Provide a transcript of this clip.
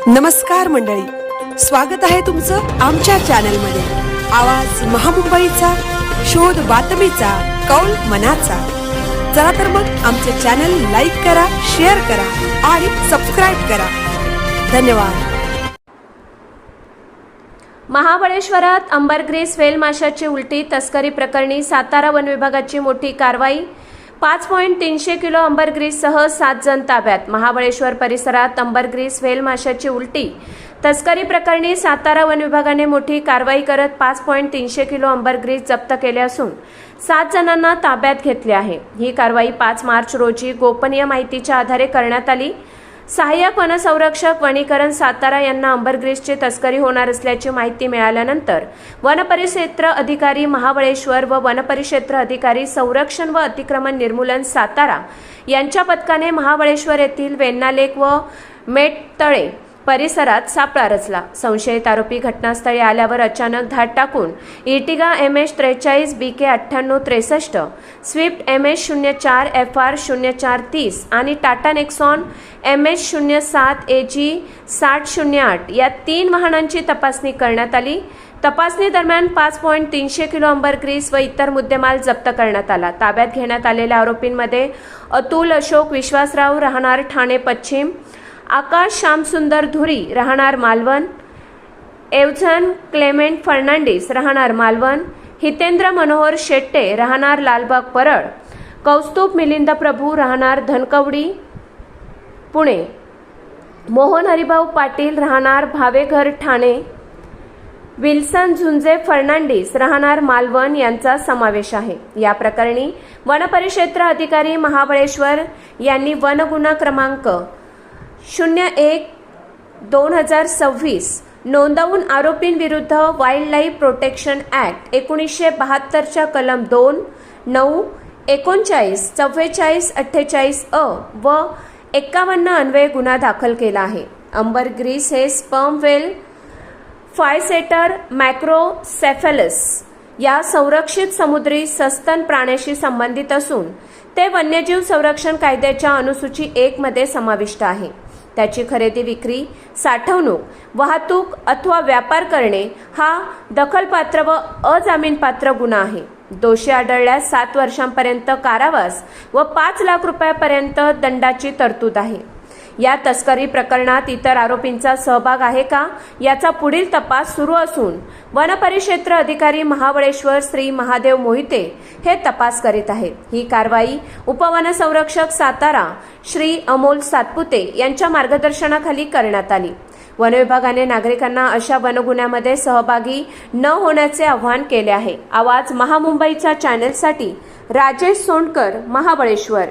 नमस्कार मंडळी, स्वागत आहे तुमचं आमच्या चॅनलमध्ये। आवाज महामुंबईचा, शोध बातमीचा, कौल मनाचा। चला तर मग आमचे चॅनल लाईक करा, शेअर करा आणि सबस्क्राइब करा। धन्यवाद। महाबळेश्वरात अंबरग्रीस व्हेल माशाची उलटी तस्करी प्रकरणी सातारा वन विभागाची मोठी कारवाई। 5.300 किलो अंबरग्रीससह 7 जण ताब्यात। महाबळेश्वर परिसरात अंबरग्रीस व्हेल माशाची उलटी तस्करी प्रकरणी सातारा वन विभागाने मोठी कारवाई करत 5.300 किलो अंबरग्रीस जप्त केले असून 7 जणांना ताब्यात घेतले आहे। ही कारवाई 5 मार्च रोजी गोपनीय माहितीच्या आधारे करण्यात आली। सहाय्यक वनसंरक्षक वनीकरण सातारा यांना अंबरग्रीसची तस्करी होणार असल्याची माहिती मिळाल्यानंतर वनपरिक्षेत्र अधिकारी महाबळेश्वर व वनपरिक्षेत्र अधिकारी संरक्षण व अतिक्रमण निर्मूलन सातारा यांच्या पथकाने महाबळेश्वर येथील वेण्णा लेक व मेटतळे परिसरात सापळा रचला। संशयित आरोपी घटनास्थळी आल्यावर अचानक धाड टाकून Ertiga MH43 BK 9863, Swift MH04 FR 0430 आणि टाटा नेक्सॉन MH07 AG 6008 या 3 वाहनांची तपासणी करण्यात आली। तपासणी दरम्यान 5.300 किलो अंबरग्रीस व इतर मुद्देमाल जप्त करण्यात आला। ताब्यात घेण्यात आलेल्या आरोपींमध्ये अतुल अशोक विश्वासराव राहणार ठाणे पश्चिम, आकाश श्यामसुंदर धुरी राहणार मालवण, एवझन क्लेमेंट फर्नांडिस राहणार मालवण, हितेंद्र मनोहर शेट्टे राहणार लालबाग परळ, कौस्तुभ मिलिंद प्रभू राहणार धनकवडी पुणे, मोहन हरिभाऊ पाटील राहणार भावेघर ठाणे, विल्सन झुंजे फर्नांडिस राहणार मालवण यांचा समावेश आहे। या प्रकरणी वनपरिक्षेत्र अधिकारी महाबळेश्वर यांनी वनगुन्हा क्रमांक 01/2026 नोंदवून आरोपींविरुद्ध वाईल्ड लाईफ प्रोटेक्शन ॲक्ट 1972 च्या कलम 2, 9, 39, 44, 48 अ व 51 अन्वये गुन्हा दाखल केला आहे। अंबरग्रीस हे स्पर्म व्हेल फायसेटर मॅक्रोसेफेलस या संरक्षित समुद्री सस्तन प्राण्याशी संबंधित असून ते वन्यजीव संरक्षण कायद्याच्या अनुसूची 1 मध्ये समाविष्ट आहे। त्याची खरेदी, विक्री, साठवणूक, वाहतूक अथवा व्यापार करणे हा दखलपात्र व अजामीनपात्र गुन्हा आहे। दोषी आढळल्यास 7 वर्षांपर्यंत कारावास व 5 लाख रुपयांपर्यंत दंडाची तरतूद आहे। या तस्करी प्रकरणात इतर आरोपींचा सहभाग आहे का याचा पुढील तपास सुरू असून वनपरिक्षेत्र अधिकारी महाबळेश्वर श्री महादेव मोहिते हे तपास करीत आहेत। ही कारवाई उपवनसंरक्षक सातारा श्री अमोल सातपुते यांच्या मार्गदर्शनाखाली करण्यात आली। वन विभागाने नागरिकांना अशा वनगुन्ह्यामध्ये सहभागी न होण्याचे आवाहन केले आहे। आवाज महामुंबईच्या चॅनलसाठी राजेश सोंडकर, महाबळेश्वर।